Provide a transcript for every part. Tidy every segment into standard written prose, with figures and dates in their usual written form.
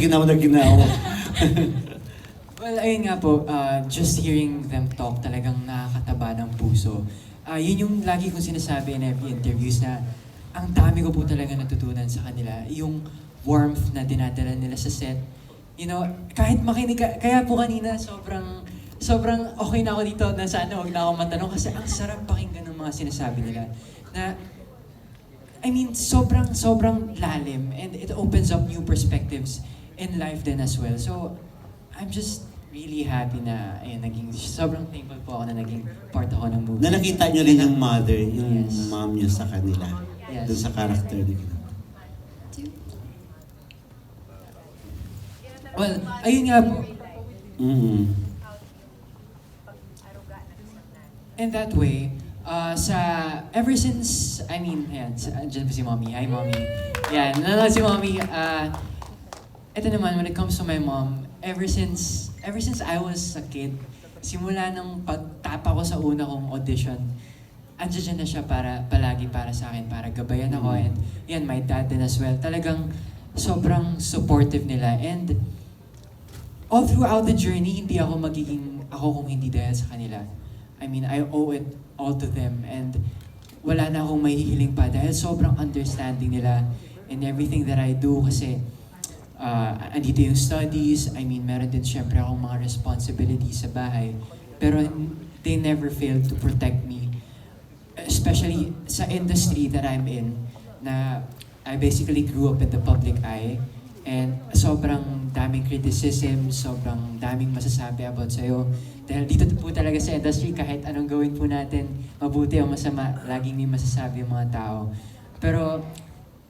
Ginawa na ginawa. Well, ayun nga po, just hearing them talk talagang nakakataba ng puso. Yun yung lagi kong sinasabi in every interviews na ang dami ko po talaga natutunan sa kanila. Yung warmth na dinadala nila sa set. You know, kahit makinig ka, kaya po kanina sobrang okay na ako dito na sana huwag na ako matanong kasi ang sarap pakinggan ng mga sinasabi nila. Na, I mean, sobrang lalim and it opens up new perspectives in life din as well. So, I'm just really happy na ayun, sobrang thankful po ako na naging part ako ng movie. Na nakita nyo rin yung mother, yung Yes. mom nyo sa kanila. Yes. Doon sa character nila. Well, ayun nga po. Mm. In that way, ever since, I mean, ayan, dyan po si Mommy. Hi, Mommy. Yan, nanonood si Mommy. Ito naman, when it comes to my mom, ever since I was a kid, simula nung pagtapa ko sa una kong audition, andyan na siya palagi para sa akin, para gabayan ako. And yan, my dad din as well. Talagang sobrang supportive nila. And all throughout the journey, hindi ako magiging ako kung hindi dahil sa kanila. I mean, I owe it all to them. And wala na akong mahihiling pa dahil sobrang understanding nila in everything that I do. Kasi andito yung studies, I mean, meron din syempre akong mga responsibilities sa bahay. Pero they never failed to protect me. Especially sa industry that I'm in, na I basically grew up in the public eye. And sobrang daming criticism, sobrang daming masasabi about sa'yo. Dahil dito po talaga sa industry, kahit anong gawin po natin, mabuti o masama, laging may masasabi yung mga tao. Pero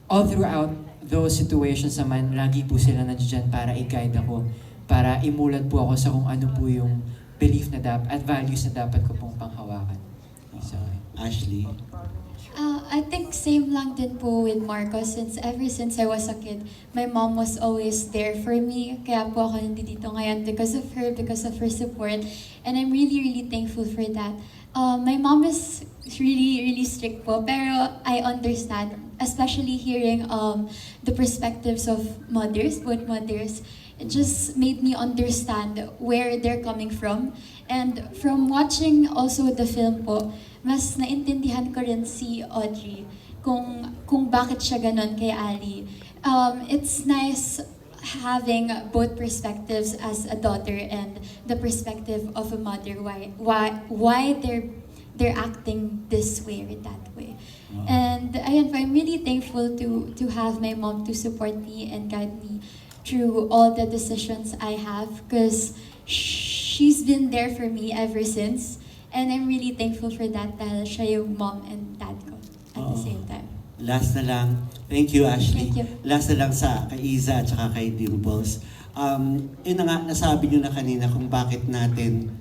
all throughout those situations naman, lagi po sila nandiyan para i-guide ako, para imulat po ako sa kung ano po yung belief na at values na dapat ko pong panghawakan. So, Ashley? I think same lang din po with Marcos ever since I was a kid, my mom was always there for me. Kaya po ako nandito ngayon because of her support. And I'm really thankful for that. My mom is really strict po, pero I understand, especially hearing the perspectives of both mothers. It just made me understand where they're coming from. And from watching also the film po, mas naintindihan ko rin si Audrey kung bakit siya ganon kay Ali. It's nice having both perspectives as a daughter and the perspective of a mother, why they're acting this way or that way. And ayun po, I'm really thankful to have my mom to support me and guide me through all the decisions I have, because she's been there for me ever since. And I'm really thankful for that dahil siya yung mom and dad ko at the same time. Last na lang. Thank you, Ashley. Thank you. Last na lang sa kay Iza at saka kay Dimples. Yun na nga, nasabi nyo na kanina kung bakit natin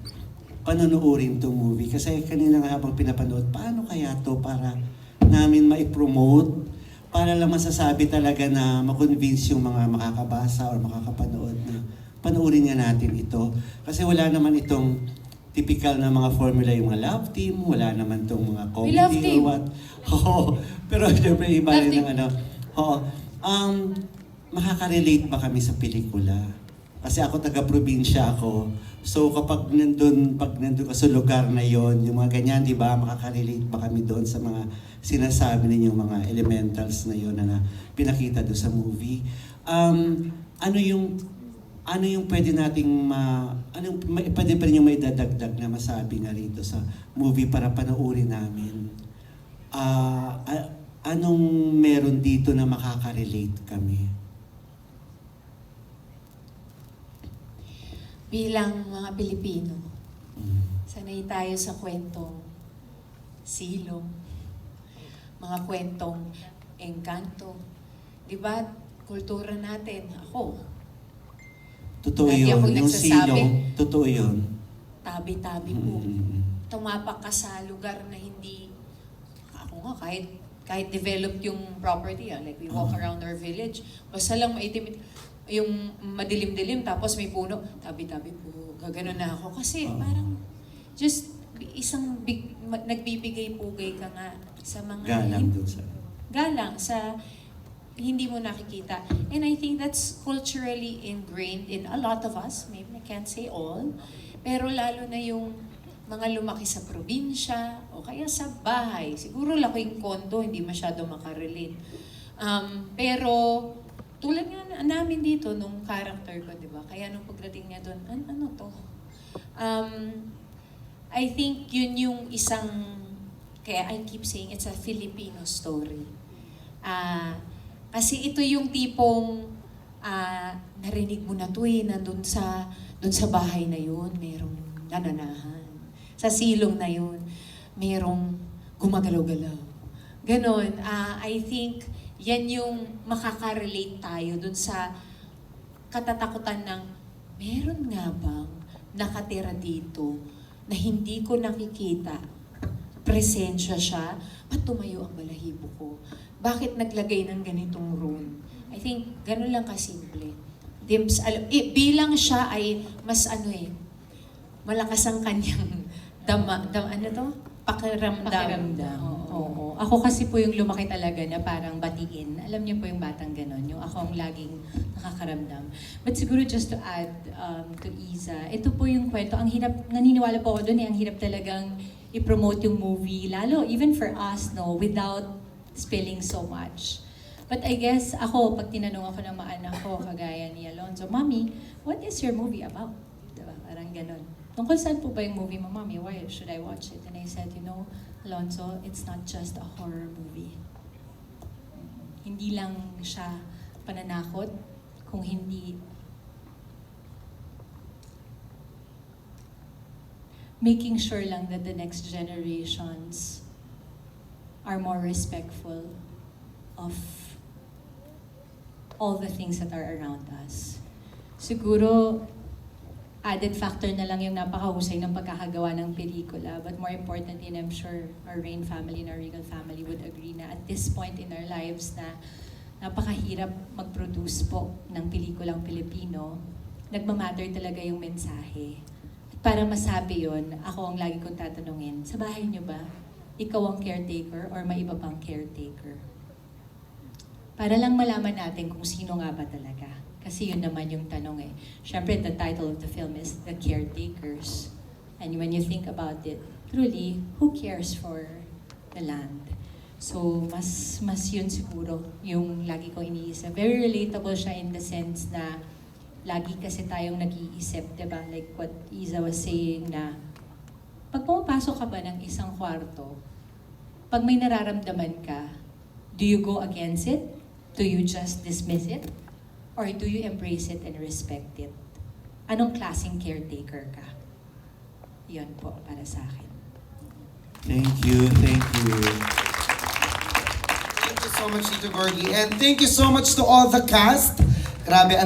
panunuorin itong movie. Kasi kanina nga habang pinapanood, paano kaya to para namin ma-promote? Para lang masasabi talaga na ma-convince yung mga makakabasa or makakapanood na panoorin nga natin ito. Kasi wala naman itong typical na mga formula yung mga love team, wala naman itong mga comedy love team. or what. Oo, pero syempre iba Love rin team. ng ano. Oo, makaka-relate ba kami sa pelikula? Kasi ako taga-probinsya ako. So pag nandun ka sa lugar na yon, yung mga ganyan, di ba, makaka-relate ba kami doon sa mga sinasabi ninyong mga elementals na yon na pinakita doon sa movie? Ano yung pwede nating pwede pa rin yung may dadagdag na masabi nga rito sa movie para panoorin namin? Anong meron dito na makaka-relate kami? Bilang mga Pilipino, sanay tayo sa kwentong silong, mga kwentong engkanto. Di ba, kultura natin, ako, Totoo Lagi yun. akong Yung nagsasabi. silong, totoo yun. tabi-tabi po. Mm. Tumapak ka sa lugar na hindi, ako nga, kahit developed yung property, like we walk around our village, basta lang maitim, yung madilim-dilim, tapos may puno, tabi-tabi po, gaganon na ako. Kasi parang, just nagbibigay pugay ka nga sa mga Galang dun sa... galang sa hindi mo nakikita. And I think that's culturally ingrained in a lot of us. Maybe I can't say all. Pero lalo na yung mga lumaki sa probinsya o kaya sa bahay. Siguro laking kondo, hindi masyado makarelate. Pero tulad nga namin dito nung character ko, di ba? Kaya nung pagdating niya doon, ano to? I think yun yung isang, kaya I keep saying it's a Filipino story. Kasi ito yung tipong narinig mo na to nandun sa bahay na yun, merong nananahan. Sa silong na yun, merong gumagalaw-galaw. Ganon. I think yan yung makaka-relate tayo dun sa katatakutan ng meron nga bang nakatira dito na hindi ko nakikita, presensya siya, ba't tumayo ang balahibo ko? Bakit naglagay ng ganitong rune? I think ganun lang kasimple. Bilang siya ay mas malakas ang kanyang pakiramdam. Oo. Ako kasi po yung lumaki talaga na parang batiin. Alam niyo po yung batang ganon, yung ako ang laging nakakaramdam. But siguro just to add to Iza, ito po yung kwento. Ang hirap, naniniwala po ako doon ang hirap talagang i-promote yung movie, lalo even for us, no, without spilling so much. But I guess ako, pag tinanong ako ng mga anak ko, kagaya ni Alonzo, Mommy, what is your movie about? Diba? Parang ganon. Tungkol saan po ba yung movie mo, Mommy? Why should I watch it? And I said, you know, Alonzo, it's not just a horror movie. Hindi lang siya pananakot, kung hindi making sure lang that the next generations are more respectful of all the things that are around us. Siguro, added factor na lang yung napakahusay ng pagkakagawa ng pelikula. But more importantly, and I'm sure our Rain family and our Regal family would agree na at this point in our lives na napakahirap mag-produce po ng pelikulang Pilipino, nagmamatter talaga yung mensahe. At para masabi yon, ako ang lagi kong tatanungin, sa bahay niyo ba, ikaw ang caretaker or may iba pang caretaker? Para lang malaman natin kung sino nga ba talaga. Kasi yun naman yung tanong eh. Siyempre, the title of the film is The Caretakers. And when you think about it, truly, who cares for the land? So, mas yun siguro yung lagi ko iniisip. Very relatable siya in the sense na lagi kasi tayong nag-iisip, diba? Like what Iza was saying na pag pumapasok ka ba ng isang kwarto, pag may nararamdaman ka, do you go against it? Do you just dismiss it? Or do you embrace it and respect it? Anong klaseng caretaker ka? Yun po para sa akin. Thank you, thank you. Thank you so much, Tito Gorgie. And thank you so much to all the cast. Grabe,